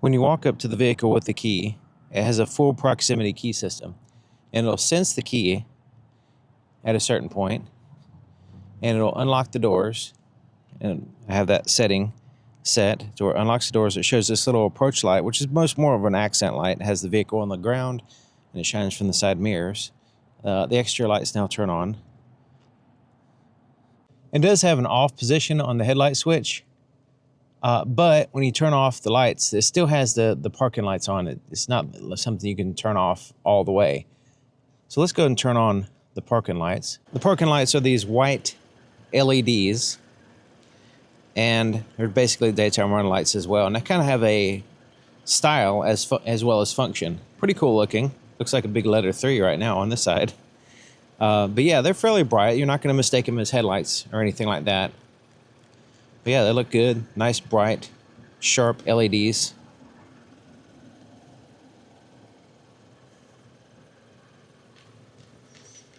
When you walk up to the vehicle with the key, it has a full proximity key system, and it'll sense the key at a certain point, and it'll unlock the doors. And I have that setting set to where it unlocks the doors. It shows this little approach light, which is more of an accent light. It has the vehicle on the ground, and it shines from the side mirrors. The exterior lights now turn on. It does have an off position on the headlight switch, but when you turn off the lights, it still has the parking lights on. It's not something you can turn off all the way. So let's go ahead and turn on the parking lights. The parking lights are these white LEDs, and they're basically daytime running lights as well. And they kind of have a style as well as function. Pretty cool looking. Looks like a big letter 3 right now on this side. But yeah, they're fairly bright. You're not going to mistake them as headlights or anything like that. But yeah, they look good. Nice, bright, sharp LEDs.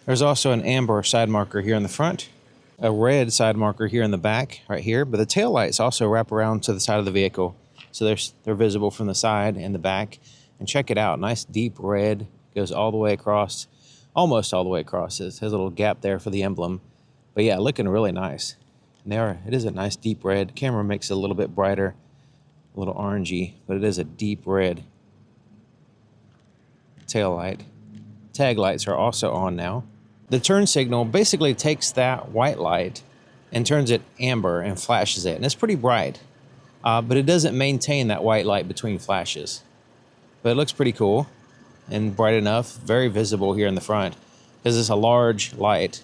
There's also an amber side marker here in the front, a red side marker here in the back, right here. But the tail lights also wrap around to the side of the vehicle, so they're visible from the side and the back. And check it out, nice deep red, goes all the way across, almost all the way across. It has a little gap there for the emblem. But yeah, looking really nice. And it is a nice deep red. Camera makes it a little bit brighter, a little orangey, but it is a deep red tail light. Tag lights are also on now. The turn signal basically takes that white light and turns it amber and flashes it. And it's pretty bright, but it doesn't maintain that white light between flashes. But it looks pretty cool and bright enough, very visible here in the front because it's a large light,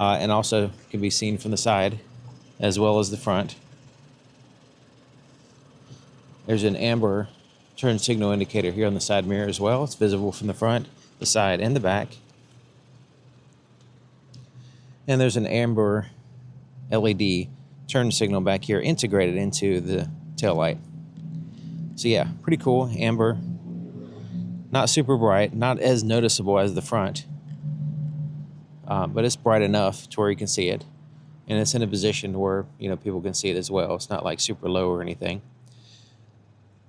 and also can be seen from the side as well as the front. There's an amber turn signal indicator here on the side mirror as well. It's visible from the front, the side, and the back. And there's an amber LED turn signal back here integrated into the tail light. So yeah, pretty cool. Amber, not super bright, not as noticeable as the front, but it's bright enough to where you can see it. And it's in a position where, people can see it as well. It's not like super low or anything.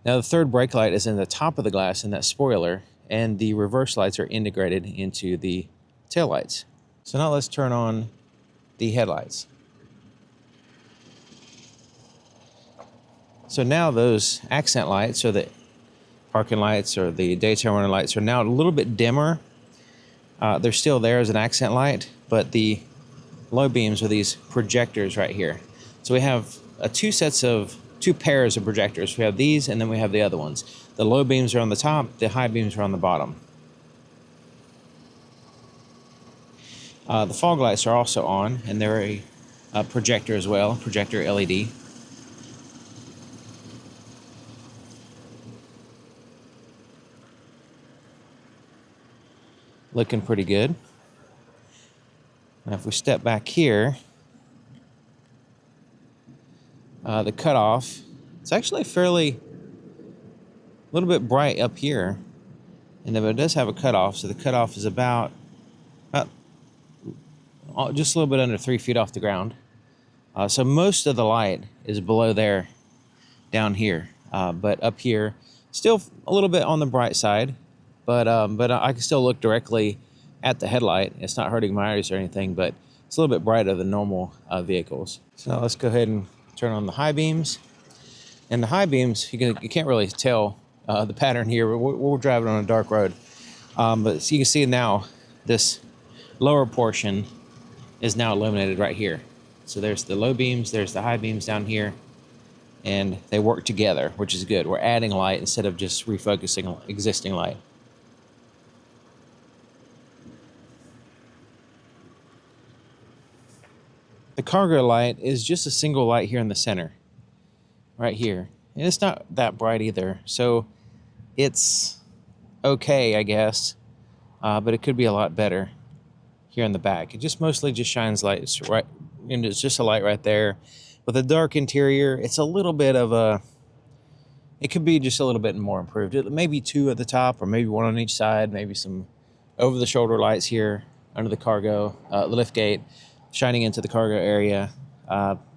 Now the third brake light is in the top of the glass in that spoiler, and the reverse lights are integrated into the tail lights. So now let's turn on the headlights. So now those accent lights, or the parking lights or the daytime running lights, are now a little bit dimmer. They're still there as an accent light, but the low beams are these projectors right here. So we have two pairs of projectors. We have these, and then we have the other ones. The low beams are on the top, the high beams are on the bottom. The fog lights are also on, and they're a projector as well, projector LED. Looking pretty good. Now if we step back here, the cutoff, it's actually a little bit bright up here, and then it does have a cutoff, so the cutoff is about just a little bit under 3 feet off the ground. So most of the light is below there, down here, but up here, still a little bit on the bright side, but I can still look directly at the headlight. It's not hurting my eyes or anything, but it's a little bit brighter than normal vehicles. So now let's go ahead and turn on the high beams. And the high beams, you can't really tell the pattern here. We're driving on a dark road, but so you can see now this lower portion is now illuminated right here. So there's the low beams, there's the high beams down here, and they work together, which is good. We're adding light instead of just refocusing existing light. The cargo light is just a single light here in the center, right here. And it's not that bright either, so it's okay, I guess, but it could be a lot better here in the back. It just mostly just shines lights right, and it's just a light right there. With a dark interior, it's a little bit of it could be just a little bit more improved. Maybe 2 at the top, or maybe 1 on each side, maybe some over-the-shoulder lights here under the cargo, the lift gate, shining into the cargo area.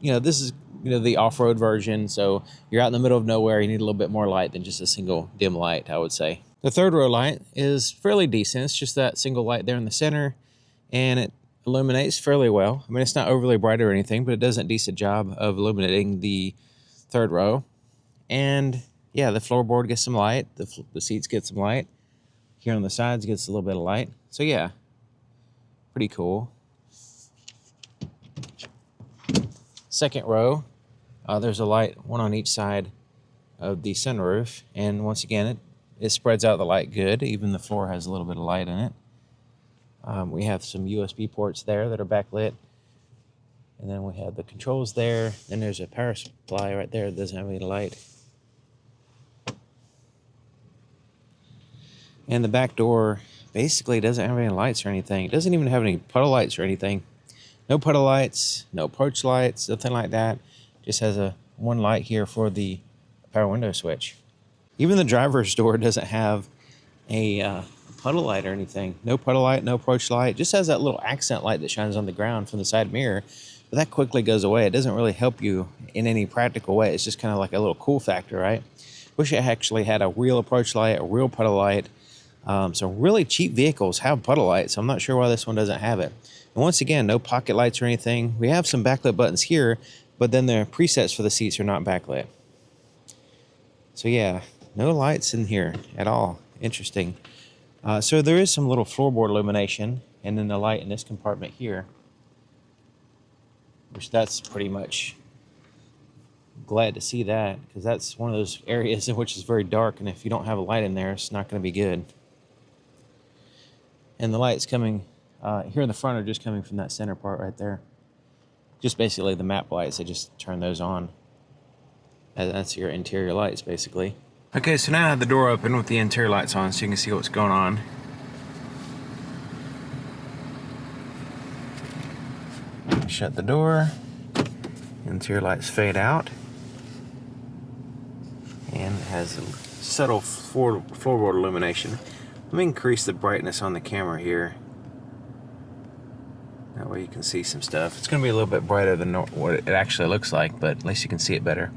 This is the off-road version. So you're out in the middle of nowhere, you need a little bit more light than just a single dim light, I would say. The third row light is fairly decent. It's just that single light there in the center, and it illuminates fairly well. I mean, it's not overly bright or anything, but it does a decent job of illuminating the third row. And yeah, the floorboard gets some light, the seats get some light. Here on the sides gets a little bit of light. So yeah, pretty cool. Second row, there's a light, one on each side of the sunroof, and once again, it spreads out the light good. Even the floor has a little bit of light in it. We have some USB ports there that are backlit, and then we have the controls there. Then there's a power supply right there that doesn't have any light. And the back door basically doesn't have any lights or anything. It doesn't even have any puddle lights or anything. No puddle lights, no approach lights, nothing like that. Just has one light here for the power window switch. Even the driver's door doesn't have a puddle light or anything. No puddle light, no approach light. Just has that little accent light that shines on the ground from the side mirror. But that quickly goes away. It doesn't really help you in any practical way. It's just kind of like a little cool factor, right? Wish it actually had a real approach light, a real puddle light. So really cheap vehicles have puddle lights. I'm not sure why this one doesn't have it. And once again, no pocket lights or anything. We have some backlit buttons here, but then the presets for the seats are not backlit. So yeah, no lights in here at all. Interesting. So there is some little floorboard illumination, and then the light in this compartment here, which that's pretty much glad to see that, because that's one of those areas in which is very dark, and if you don't have a light in there, it's not going to be good. And the lights coming here in the front are just coming from that center part right there. Just basically the map lights. I just turn those on. That's your interior lights, basically. Okay, so now I have the door open with the interior lights on so you can see what's going on. Shut the door. Interior lights fade out. And it has a subtle floorboard illumination. Let me increase the brightness on the camera here. That way you can see some stuff. It's going to be a little bit brighter than what it actually looks like, but at least you can see it better.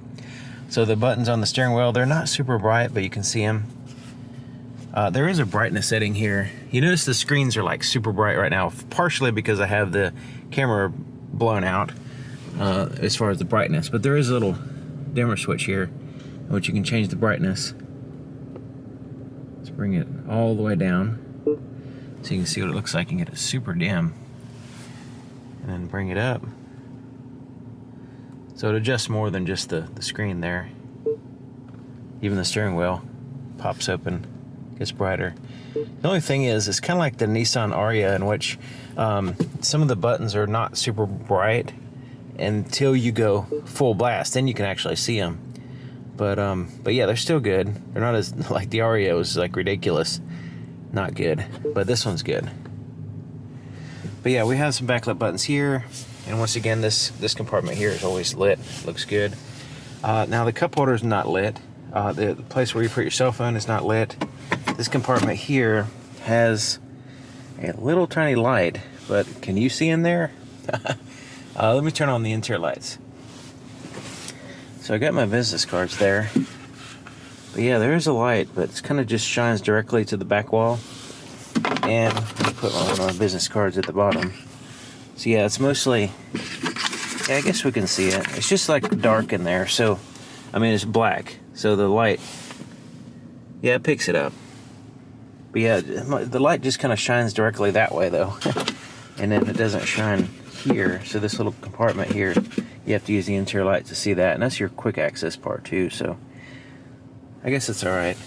So the buttons on the steering wheel, they're not super bright, but you can see them. There is a brightness setting here. You notice the screens are like super bright right now, partially because I have the camera blown out as far as the brightness, but there is a little dimmer switch here in which you can change the brightness. Let's bring it all the way down so you can see what it looks like and get it super dim. And then bring it up. So it adjusts more than just the screen there. Even the steering wheel pops open, gets brighter. The only thing is, it's kind of like the Nissan Armada, in which some of the buttons are not super bright until you go full blast. Then you can actually see them. But yeah, they're still good. They're not as, like the Armada was like ridiculous. Not good, but this one's good. But yeah, we have some backlit buttons here. And once again, this compartment here is always lit. Looks good. Now the cup holder is not lit. The place where you put your cell phone is not lit. This compartment here has a little tiny light, but can you see in there? Let me turn on the interior lights. So I got my business cards there. But yeah, there is a light, but it kind of just shines directly to the back wall. And let me put one of my business cards at the bottom. So yeah, it's mostly, yeah, I guess we can see it. It's just like dark in there. So, I mean, it's black. So the light, yeah, it picks it up. But yeah, the light just kind of shines directly that way though. And then it doesn't shine here. So this little compartment here, you have to use the interior light to see that. And that's your quick access part too. So I guess it's all right.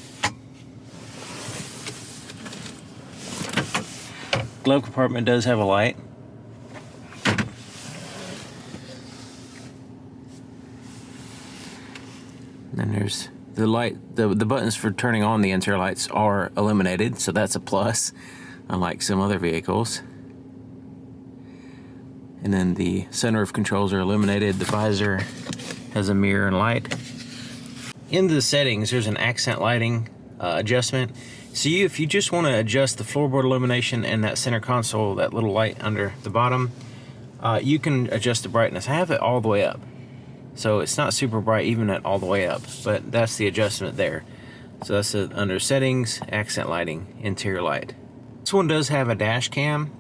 Glove compartment does have a light. Then there's the light, the buttons for turning on the interior lights are illuminated, so that's a plus, unlike some other vehicles. And then the sunroof controls are illuminated. The visor has a mirror and light. In the settings, there's an accent lighting adjustment. So if you just want to adjust the floorboard illumination and that center console, that little light under the bottom, you can adjust the brightness. I have it all the way up. So it's not super bright even at all the way up, but that's the adjustment there. So that's under settings, accent lighting, interior light. This one does have a dash cam,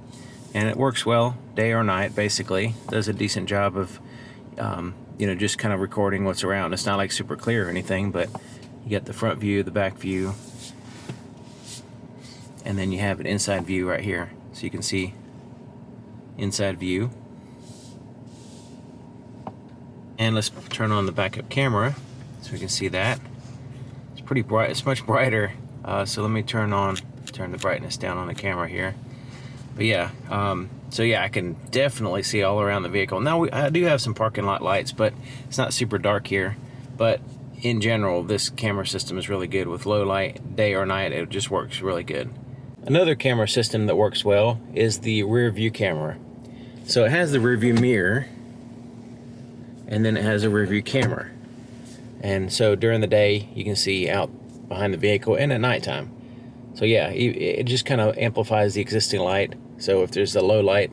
and it works well day or night basically. Does a decent job of you know, just kind of recording what's around. It's not like super clear or anything, but you get the front view, the back view, and then you have an inside view right here. So you can see inside view. And let's turn on the backup camera so we can see that. It's pretty bright, it's much brighter. So let me turn the brightness down on the camera here. But yeah, so yeah, I can definitely see all around the vehicle. Now I do have some parking lot lights, but it's not super dark here. But in general, this camera system is really good with low light, day or night. It just works really good. Another camera system that works well is the rear view camera. So it has the rear view mirror, and then it has a rear view camera. And so during the day, you can see out behind the vehicle, and at nighttime. So yeah, it just kind of amplifies the existing light. So if there's a low light,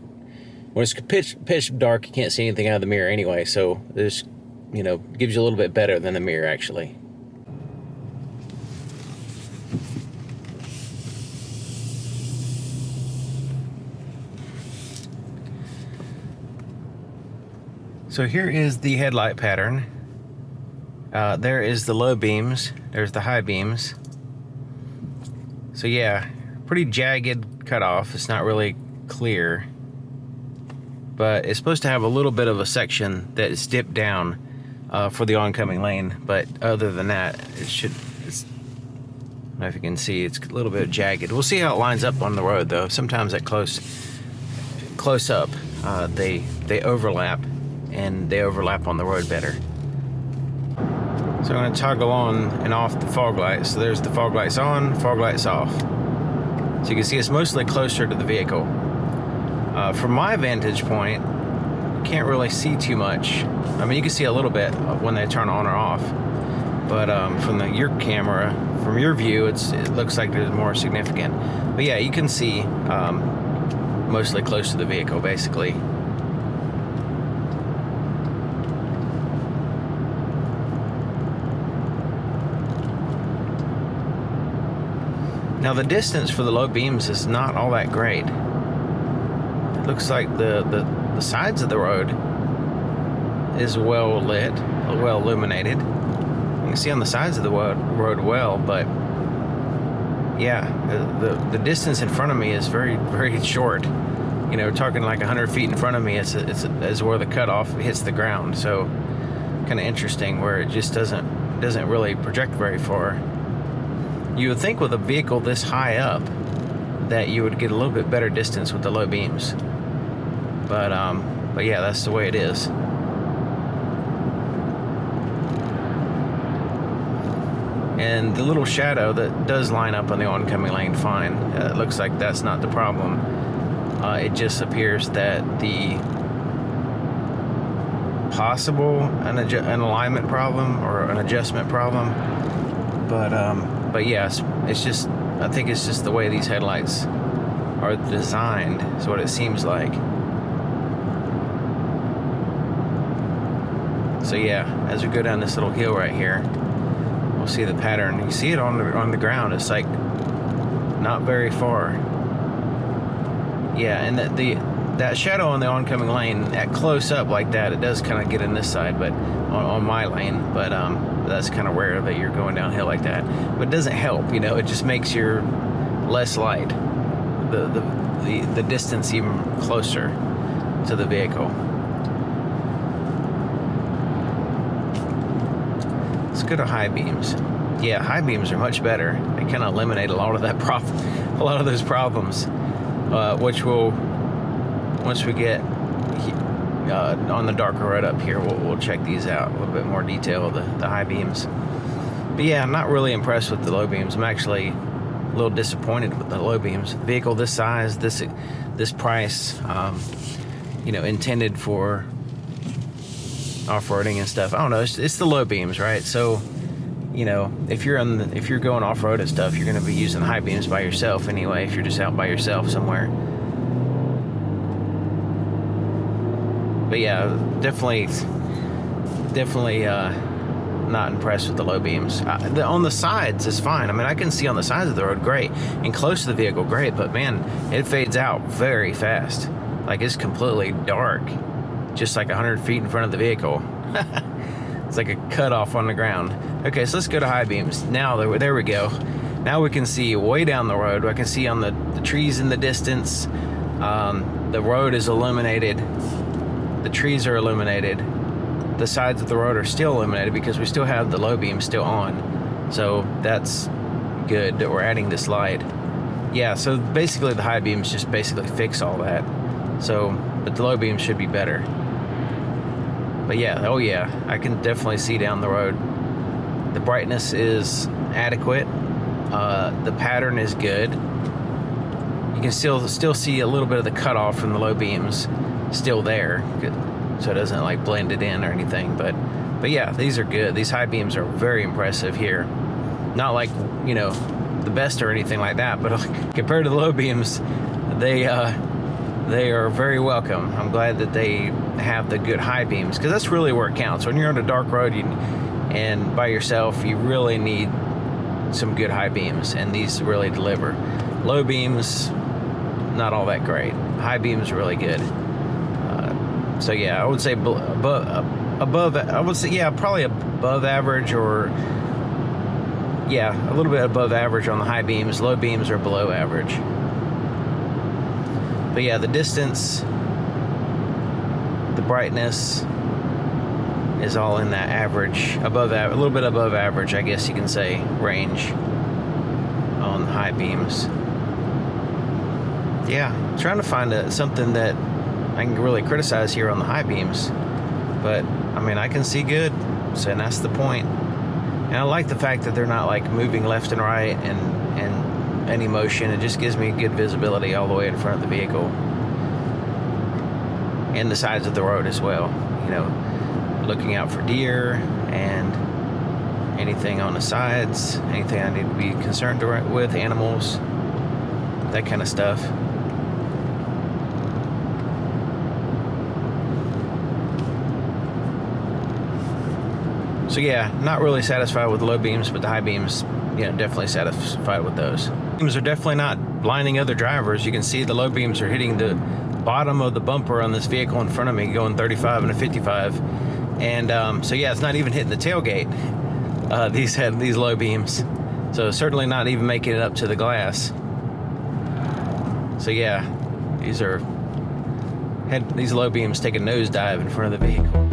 when it's pitch dark, you can't see anything out of the mirror anyway. So this, you know, gives you a little bit better than the mirror actually. So here is the headlight pattern. There is the low beams, there's the high beams. So yeah, pretty jagged cutoff. It's not really clear, but it's supposed to have a little bit of a section that is dipped down for the oncoming lane. But other than that, I don't know if you can see, it's a little bit jagged. We'll see how it lines up on the road though. Sometimes at close up, they overlap, and they overlap on the road better. So I'm going to toggle on and off the fog lights. So there's the fog lights on, fog lights off. So you can see it's mostly closer to the vehicle. From my vantage point, you can't really see too much. I mean, you can see a little bit when they turn on or off. But from your camera, from your view, it looks like there's more significant. But yeah, you can see mostly close to the vehicle, basically. Now the distance for the low beams is not all that great. It looks like the sides of the road is well lit, well illuminated. You can see on the sides of the road well, but yeah, the distance in front of me is very, very short. You know, we're talking like 100 feet in front of me is where the cutoff hits the ground. So kind of interesting where it just doesn't really project very far. You would think with a vehicle this high up that you would get a little bit better distance with the low beams. But yeah, that's the way it is. And the little shadow that does line up on the oncoming lane fine. It looks like that's not the problem. It just appears that the possible an alignment problem or an adjustment problem. But yes, I think it's just the way these headlights are designed. Is what it seems like. So yeah, as we go down this little hill right here, we'll see the pattern. You see it on the ground. It's like not very far. Yeah, and that shadow on the oncoming lane at close up like that, it does kind of get in this side, but on my lane. But that's kind of rare that you're going downhill like that. But it doesn't help, you know. It just makes your less light, the distance even closer to the vehicle. Let's go to high beams. Yeah, high beams are much better. They kind of eliminate a lot of those problems, which will, once we get on the darker road up here, we'll check these out a little bit more detail, the high beams. But yeah, I'm not really impressed with the low beams. I'm actually a little disappointed with the low beams. Vehicle this size, this price, you know, intended for off-roading and stuff. I don't know. It's the low beams, right? So, you know, if you're going off-road and stuff, you're going to be using high beams by yourself anyway. If you're just out by yourself somewhere. But yeah, definitely definitely not impressed with the low beams. On the sides is fine. I mean, I can see on the sides of the road great, and close to the vehicle great, but man, it fades out very fast. Like, it's completely dark, just like 100 feet in front of the vehicle. It's like a cutoff on the ground. Okay, so let's go to high beams. Now, there we go. Now we can see way down the road. I can see on the trees in the distance. The road is illuminated. The trees are illuminated. The sides of the road are still illuminated because we still have the low beam still on. So that's good that we're adding this light. Yeah, so basically the high beams just basically fix all that. So, but the low beam should be better. But yeah, oh yeah, I can definitely see down the road. The brightness is adequate. The pattern is good. You can still see a little bit of the cutoff from the low beams still there, so it doesn't like blend it in or anything. But yeah, these are good. These high beams are very impressive here. Not like, you know, the best or anything like that, but compared to the low beams, they are very welcome. I'm glad that they have the good high beams, because that's really where it counts. When you're on a dark road and by yourself, you really need some good high beams, and these really deliver. Low beams, not all that great. High beams, really good. So yeah, I would say above. I would say, yeah, probably above average, or yeah, a little bit above average on the high beams. Low beams are below average. But yeah, the distance, the brightness is all in that average, a little bit above average, I guess you can say, range on the high beams. Yeah, I'm trying to find something that I can really criticize here on the high beams, but I mean, I can see good, so that's the point. And I like the fact that they're not like moving left and right and any motion. It just gives me good visibility all the way in front of the vehicle and the sides of the road as well. You know, looking out for deer and anything on the sides, anything I need to be concerned with, animals, that kind of stuff. So yeah, not really satisfied with the low beams, but the high beams, you know, definitely satisfied with those. Beams are definitely not blinding other drivers. You can see the low beams are hitting the bottom of the bumper on this vehicle in front of me, going 35 and a 55. And so yeah, it's not even hitting the tailgate. These low beams. So certainly not even making it up to the glass. So yeah, these low beams take a nosedive in front of the vehicle.